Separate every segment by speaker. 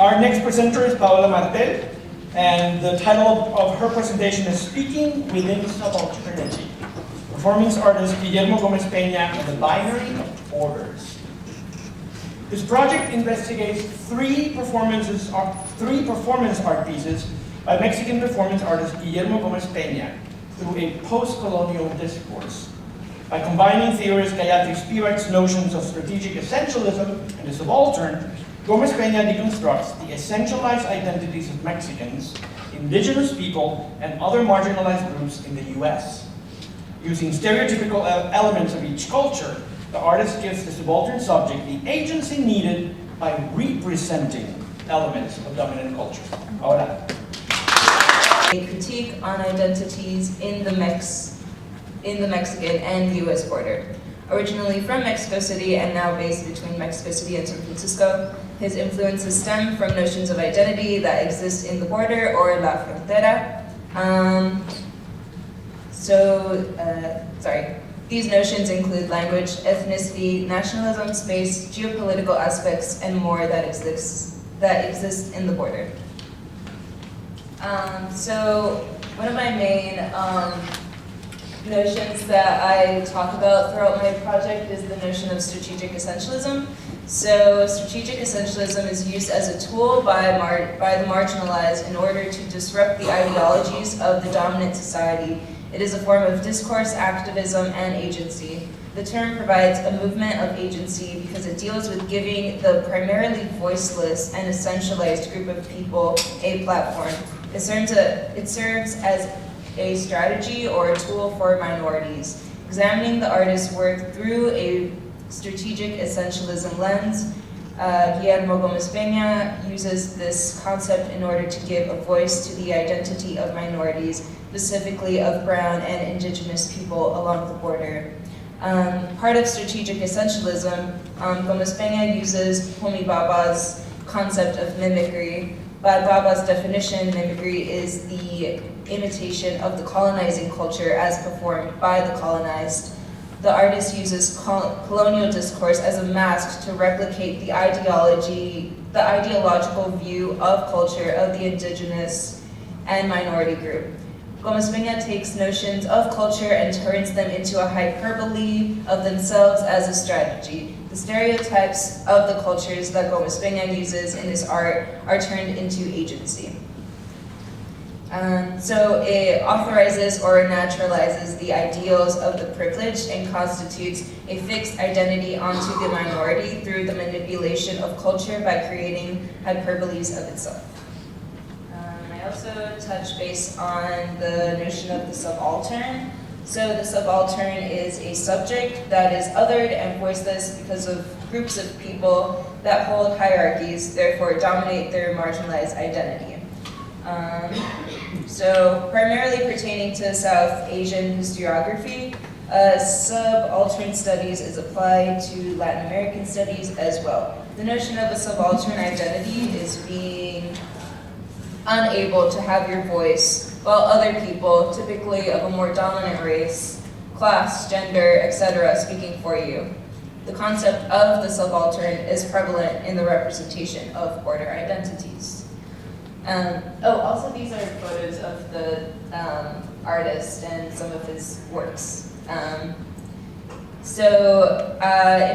Speaker 1: Our next presenter is Paola Martell, and the title of her presentation is Speaking Within Subalternity, Performance Artist Guillermo Gómez-Peña and the Binary of Borders. This project investigates three performance art pieces by Mexican performance artist Guillermo Gómez-Peña through a post-colonial discourse. By combining theorist Gayatri Spivak's notions of strategic essentialism and the subaltern, Gómez-Peña deconstructs the essentialized identities of Mexicans, indigenous people, and other marginalized groups in the US. Using stereotypical elements of each culture, the artist gives the subaltern subject the agency needed by representing elements of dominant culture. Ahora.
Speaker 2: A critique on identities in the Mexican and US border. Originally from Mexico City and now based between Mexico City and San Francisco, his influences stem from notions of identity that exist in the border or la frontera. These notions include language, ethnicity, nationalism, space, geopolitical aspects, and more that exist in the border. So one of my main notions that I talk about throughout my project is the notion of strategic essentialism. So strategic essentialism is used as a tool by the marginalized in order to disrupt the ideologies of the dominant society. It is a form of discourse, activism, and agency. The term provides a movement of agency because it deals with giving the primarily voiceless and essentialized group of people a platform. It serves as a strategy or a tool for minorities. Examining the artist's work through a strategic essentialism lens, Guillermo Gómez-Peña uses this concept in order to give a voice to the identity of minorities, specifically of brown and indigenous people along the border. Part of strategic essentialism, Gómez-Peña uses Homi Bhabha's concept of mimicry. By Bhabha's definition, mimicry is the imitation of the colonizing culture as performed by the colonized. The artist uses colonial discourse as a mask to replicate the ideological view of culture of the indigenous and minority group. Gómez-Peña takes notions of culture and turns them into a hyperbole of themselves as a strategy. The stereotypes of the cultures that Gómez-Peña uses in his art are turned into agency. So it authorizes or naturalizes the ideals of the privileged and constitutes a fixed identity onto the minority through the manipulation of culture by creating hyperboles of itself. I also touch base on the notion of the subaltern. So the subaltern is a subject that is othered and voiceless because of groups of people that hold hierarchies, therefore dominate their marginalized identity. So primarily pertaining to South Asian historiography, subaltern studies is applied to Latin American studies as well. The notion of a subaltern identity is being unable to have your voice while other people, typically of a more dominant race, class, gender, etc., speaking for you. The concept of the subaltern is prevalent in the representation of border identities. Also these are photos of the artist and some of his works. In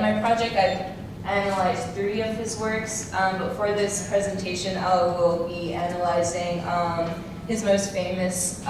Speaker 2: my project I've analyzed 3 of his works, but for this presentation I will be analyzing his most famous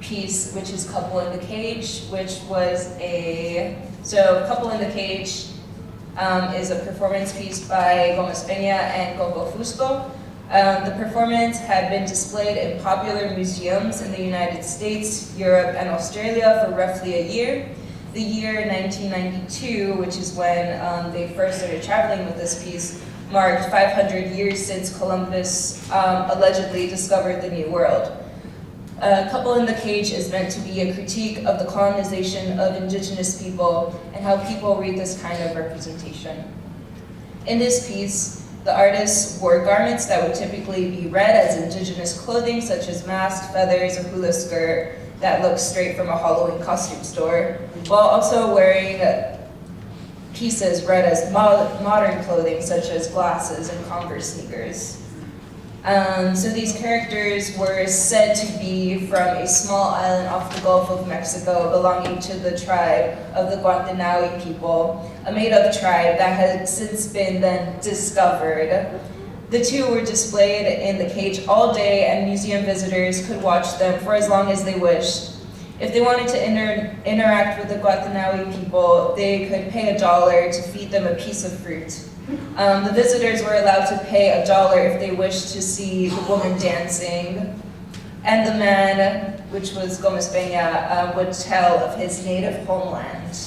Speaker 2: piece, which is Couple in the Cage, which was Couple in the Cage is a performance piece by Gómez-Peña and Coco Fusco. The performance had been displayed in popular museums in the United States, Europe, and Australia for roughly a year. The year 1992, which is when they first started traveling with this piece, marked 500 years since Columbus allegedly discovered the New World. Couple in the Cage is meant to be a critique of the colonization of indigenous people and how people read this kind of representation. In this piece, the artist wore garments that would typically be read as indigenous clothing, such as masks, feathers, a hula skirt that looks straight from a Halloween costume store, while also wearing pieces read as modern clothing, such as glasses and Converse sneakers. So these characters were said to be from a small island off the Gulf of Mexico belonging to the tribe of the Guantanamo people, a made-up tribe that had since been then discovered. The two were displayed in the cage all day, and museum visitors could watch them for as long as they wished. If they wanted to interact with the Guantanamo people, they could pay $1 to feed them a piece of fruit. The visitors were allowed to pay $1 if they wished to see the woman dancing. And the man, which was Gómez-Peña, would tell of his native homeland.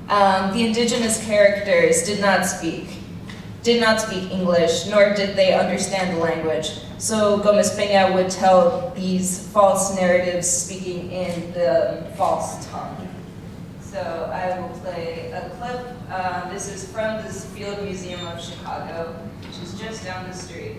Speaker 2: The indigenous characters did not speak English, nor did they understand the language. So Gómez-Peña would tell these false narratives speaking in the false tongue. So I will play a clip. This is from the Field Museum of Chicago, which is just down the street.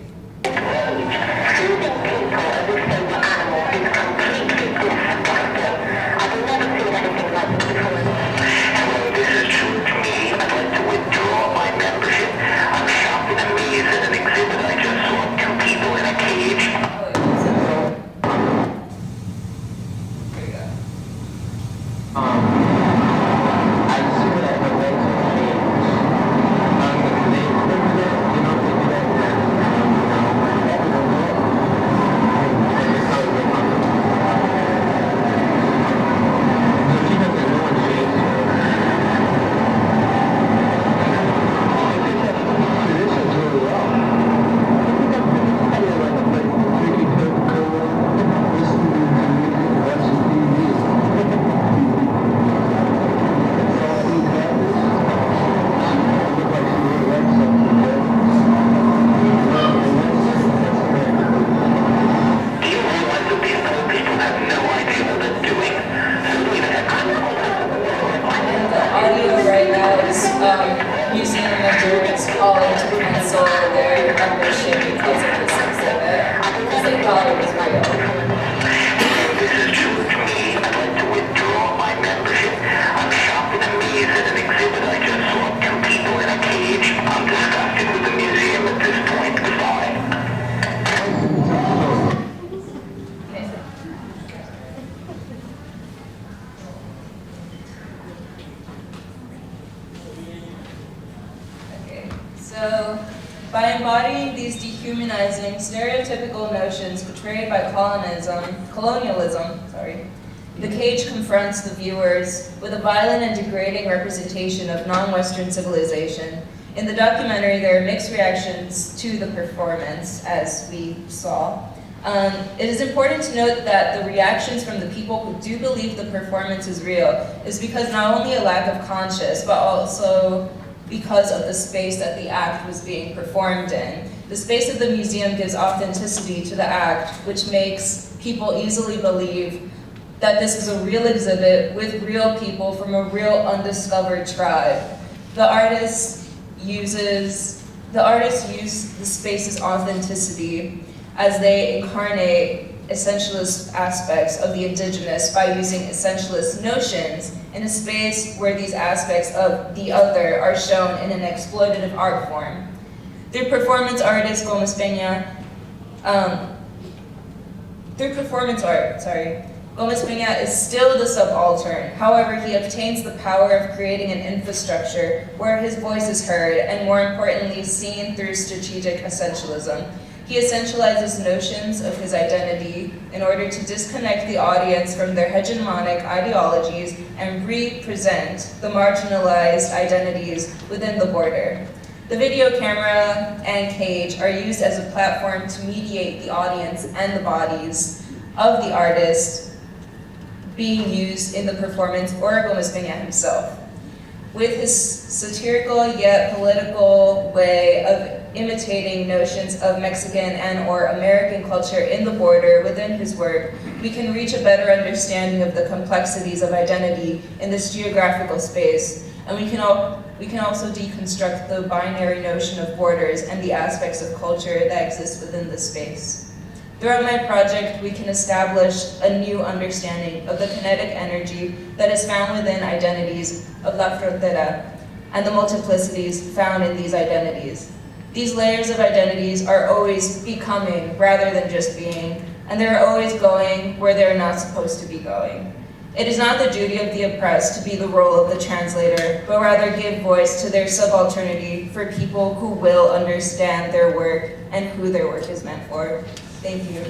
Speaker 2: So, by embodying these dehumanizing, stereotypical notions portrayed by colonialism, the cage confronts the viewers with a violent and degrading representation of non-Western civilization. In the documentary, there are mixed reactions to the performance, as we saw. It is important to note that the reactions from the people who do believe the performance is real is because not only a lack of conscience, but also because of the space that the act was being performed in. The space of the museum gives authenticity to the act, which makes people easily believe that this is a real exhibit with real people from a real undiscovered tribe. The artist uses the space's authenticity as they incarnate essentialist aspects of the indigenous by using essentialist notions in a space where these aspects of the other are shown in an exploitative art form. Through performance art, Gómez-Peña is still the subaltern. However, he obtains the power of creating an infrastructure where his voice is heard and, more importantly, seen through strategic essentialism. He essentializes notions of his identity in order to disconnect the audience from their hegemonic ideologies and represent the marginalized identities within the border. The video camera and cage are used as a platform to mediate the audience and the bodies of the artist being used in the performance or Gómez-Peña himself. With his satirical yet political way of imitating notions of Mexican and or American culture in the border within his work, we can reach a better understanding of the complexities of identity in this geographical space, and we can also deconstruct the binary notion of borders and the aspects of culture that exist within this space. Throughout my project, we can establish a new understanding of the kinetic energy that is found within identities of La Frontera and the multiplicities found in these identities. These layers of identities are always becoming rather than just being, and they're always going where they're not supposed to be going. It is not the duty of the oppressed to be the role of the translator, but rather give voice to their subalternity for people who will understand their work and who their work is meant for. Thank you.